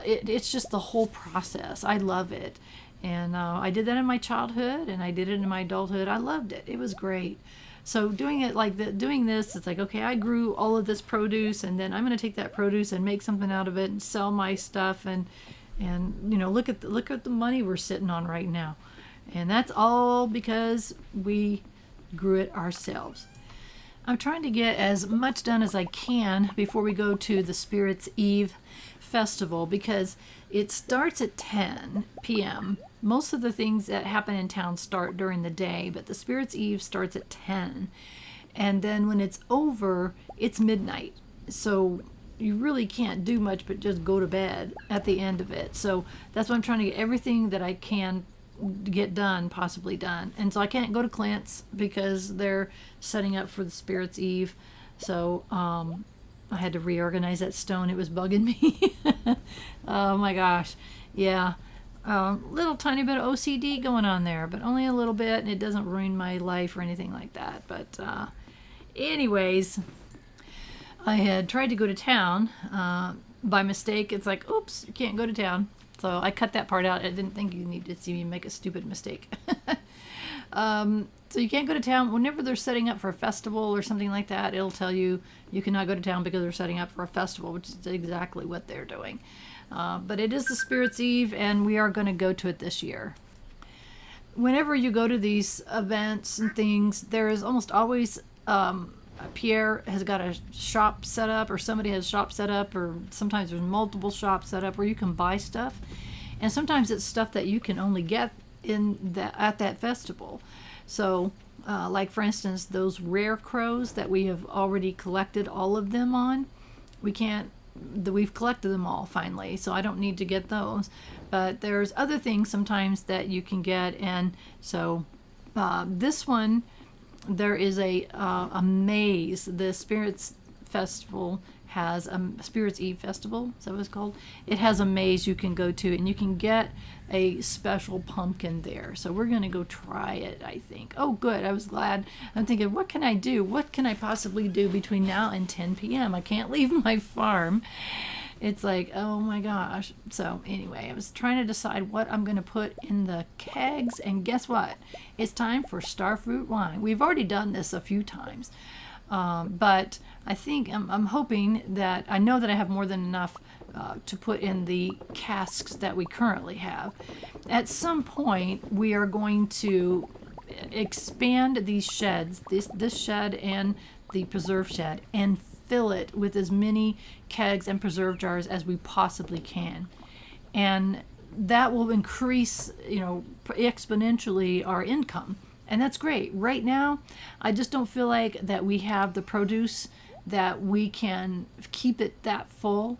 it's just the whole process. I love it. And I did that in my childhood, and I did it in my adulthood. I loved it. It was great. So doing it doing this, it's like, okay, I grew all of this produce, and then I'm going to take that produce and make something out of it and sell my stuff, and look at the money we're sitting on right now, and that's all because we grew it ourselves. I'm trying to get as much done as I can before we go to the Spirits Eve festival, because it starts at 10 p.m. Most of the things that happen in town start during the day, but the Spirits Eve starts at 10. And then when it's over, it's midnight. So you really can't do much but just go to bed at the end of it. So that's why I'm trying to get everything that I can get done, possibly done. And so I can't go to Clint's because they're setting up for the Spirits Eve. So I had to reorganize that stone. It was bugging me. Oh my gosh. Yeah. Little tiny bit of OCD going on there, but only a little bit, and it doesn't ruin my life or anything like that. But anyways, I had tried to go to town by mistake. It's like, oops, you can't go to town. So I cut that part out. I didn't think you needed to see me make a stupid mistake. So you can't go to town. Whenever they're setting up for a festival or something like that, it'll tell you you cannot go to town because they're setting up for a festival, which is exactly what they're doing. But it is the Spirits Eve, and we are going to go to it this year. Whenever you go to these events and things, there is almost always Pierre has got a shop set up, or somebody has a shop set up, or sometimes there's multiple shops set up where you can buy stuff. And sometimes it's stuff that you can only get at that festival. So, like for instance, those rare crows that we have already collected all of them on, we've collected them all finally, so I don't need to get those. But there's other things sometimes that you can get, and so this one, there is a maze. The Spirits Festival has a Spirits Eve Festival, is that what it's called? It has a maze you can go to, and you can get a special pumpkin there. So we're going to go try it, I think. Oh, good. I was glad. I'm thinking, what can I do? What can I possibly do between now and 10 p.m.? I can't leave my farm. It's like, oh my gosh. So anyway, I was trying to decide what I'm going to put in the kegs, and guess what? It's time for starfruit wine. We've already done this a few times. But I think I'm hoping that I know that I have more than enough to put in the casks that we currently have. At some point, we are going to expand these sheds, this shed and the preserve shed, and fill it with as many kegs and preserve jars as we possibly can. And that will increase, exponentially our income. And that's great. Right now, I just don't feel like that we have the produce that we can keep it that full.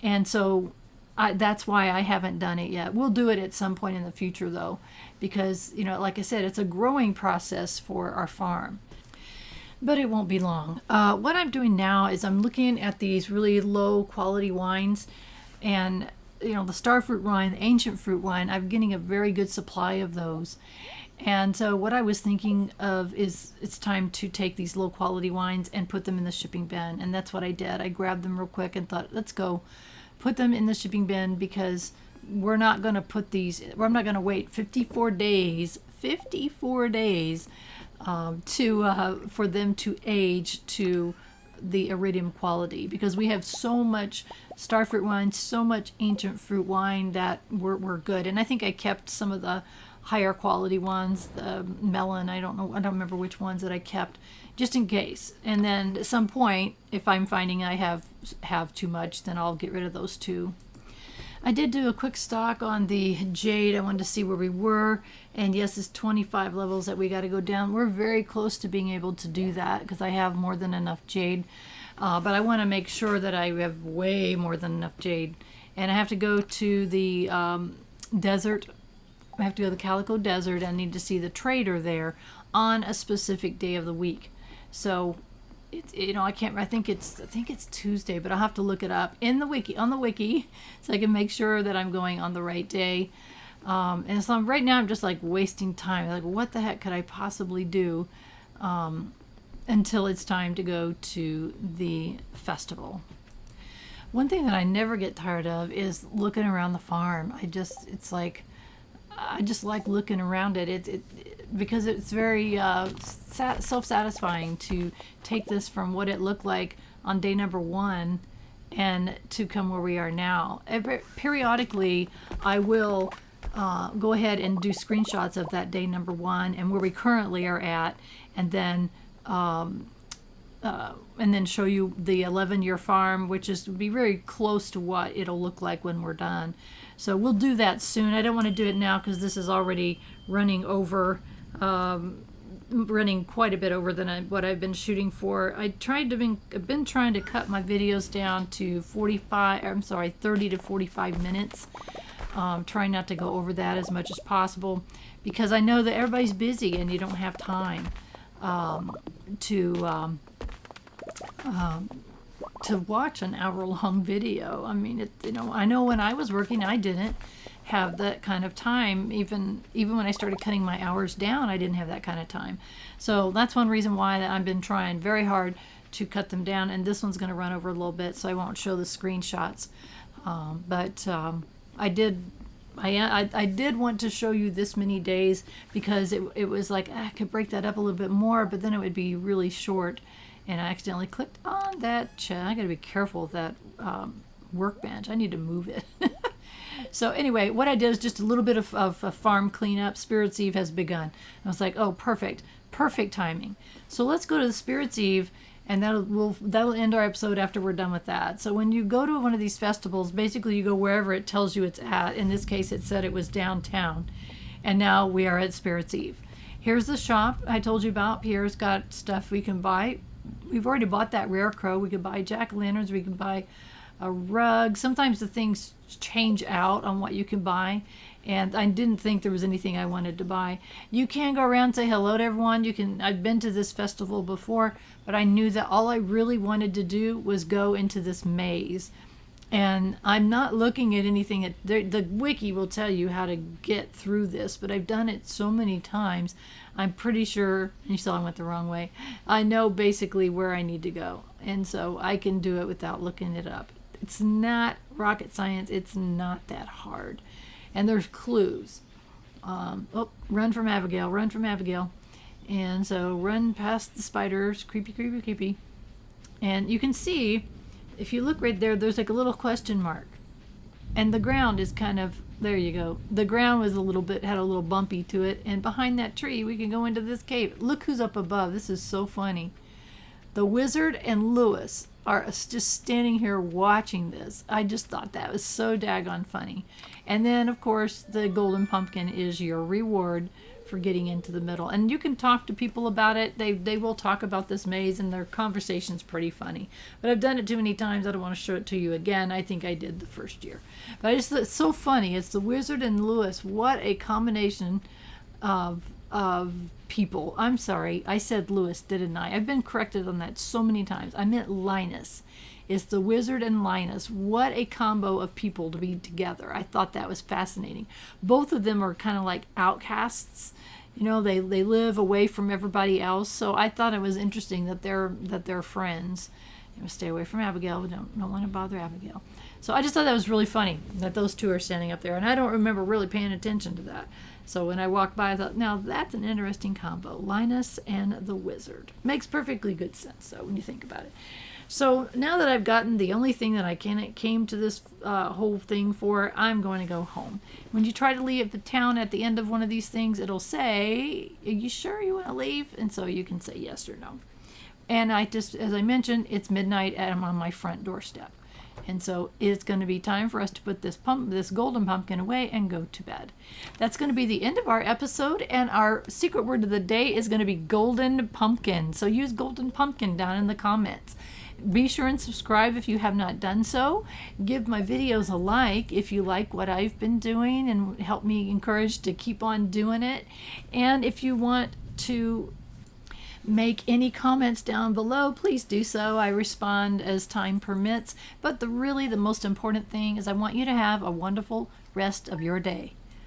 And so that's why I haven't done it yet. We'll do it at some point in the future, though, because, like I said, it's a growing process for our farm. But it won't be long. What I'm doing now is I'm looking at these really low quality wines, and the starfruit wine, the ancient fruit wine, I'm getting a very good supply of those. And so what I was thinking of is it's time to take these low quality wines and put them in the shipping bin. And that's what I did. I grabbed them real quick and thought, let's go put them in the shipping bin, because I'm not going to wait 54 days for them to age to the iridium quality, because we have so much starfruit wine, so much ancient fruit wine that we're good. And I think I kept some of the higher quality ones, the melon, I don't remember which ones that I kept, just in case. And then at some point, if I'm finding I have too much, then I'll get rid of those too. I did do a quick stock on the jade. I wanted to see where we were, and yes, it's 25 levels that we got to go down. We're very close to being able to do that because I have more than enough jade, but I want to make sure that I have way more than enough jade. And I have to go to the desert. I have to go to the Calico Desert. I need to see the trader there on a specific day of the week. So I think it's Tuesday, but I'll have to look it up on the wiki, so I can make sure that I'm going on the right day. And so right now I'm just like wasting time. Like, what the heck could I possibly do until it's time to go to the festival? One thing that I never get tired of is looking around the farm. I just like looking around it. Because it's very self-satisfying to take this from what it looked like on day number 1 and to come where we are now. Periodically, I will go ahead and do screenshots of that day number 1 and where we currently are at, and then and then show you the 11-year farm, which is to be very close to what it'll look like when we're done. So we'll do that soon. I don't want to do it now because this is already running over, running quite a bit over than what I've been shooting for. I've been trying to cut my videos down to 30 to 45 minutes. Trying not to go over that as much as possible because I know that everybody's busy and you don't have time to watch an hour-long video. I mean, I know when I was working, I didn't have that kind of time. Even when I started cutting my hours down, I didn't have that kind of time. So that's one reason why I've been trying very hard to cut them down. And this one's going to run over a little bit, so I won't show the screenshots. I did want to show you this many days because it was like I could break that up a little bit more, but then it would be really short. And I accidentally clicked on that. I got to be careful with that workbench. I need to move it. So anyway, what I did is just a little bit of a farm cleanup. Spirits Eve has begun. I was like, oh, perfect timing. So let's go to the Spirits Eve, and that'll end our episode after we're done with that. So when you go to one of these festivals, basically you go wherever it tells you it's at. In this case, it said it was downtown, and now we are at Spirits Eve. Here's the shop I told you about. Pierre's got stuff we can buy. We've already bought that rare crow. We could buy jack-o'-lanterns. We can buy a rug. Sometimes the things change out on what you can buy, and I didn't think there was anything I wanted to buy. You can go around and say hello to everyone. I've been to this festival before, but I knew that all I really wanted to do was go into this maze. And I'm not looking at anything. The wiki will tell you how to get through this, but I've done it so many times. I'm pretty sure, you saw I went the wrong way. I know basically where I need to go. And so I can do it without looking it up. It's not rocket science. It's not that hard. And there's clues. Run from Abigail, run from Abigail. And so run past the spiders. Creepy, creepy, creepy. And you can see, if you look right there, there's like a little question mark. And the ground is kind of, there you go. The ground was had a little bumpy to it. And behind that tree, we can go into this cave. Look who's up above. This is so funny. The Wizard and Lewis are just standing here watching this. I just thought that was so daggone funny. And then, of course, the golden pumpkin is your reward for getting into the middle. And you can talk to people about it. They will talk about this maze, and their conversation's pretty funny. But I've done it too many times. I don't want to show it to you again. I think I did the first year. But I just thought it's so funny. It's the Wizard and Lewis. What a combination of people. I'm sorry. I said Lewis, didn't I? I've been corrected on that so many times. I meant Linus. It's the Wizard and Linus. What a combo of people to be together. I thought that was fascinating. Both of them are kind of like outcasts. You know, they live away from everybody else. So I thought it was interesting that they're friends. You know, stay away from Abigail. We don't want to bother Abigail. So I just thought that was really funny that those two are standing up there. And I don't remember really paying attention to that. So when I walked by, I thought, now that's an interesting combo. Linus and the Wizard. Makes perfectly good sense, though, when you think about it. So now that I've gotten the only thing that I came to this whole thing for, I'm going to go home. When you try to leave the town at the end of one of these things, it'll say, are you sure you want to leave? And so you can say yes or no. And as I mentioned, it's midnight and I'm on my front doorstep. And so it's going to be time for us to put this golden pumpkin away and go to bed. That's going to be the end of our episode, and our secret word of the day is going to be golden pumpkin. So use golden pumpkin down in the comments. Be sure and subscribe if you have not done so. Give my videos a like if you like what I've been doing and help me encourage to keep on doing it. And if you want to make any comments down below, please do so. I respond as time permits. But the most important thing is I want you to have a wonderful rest of your day.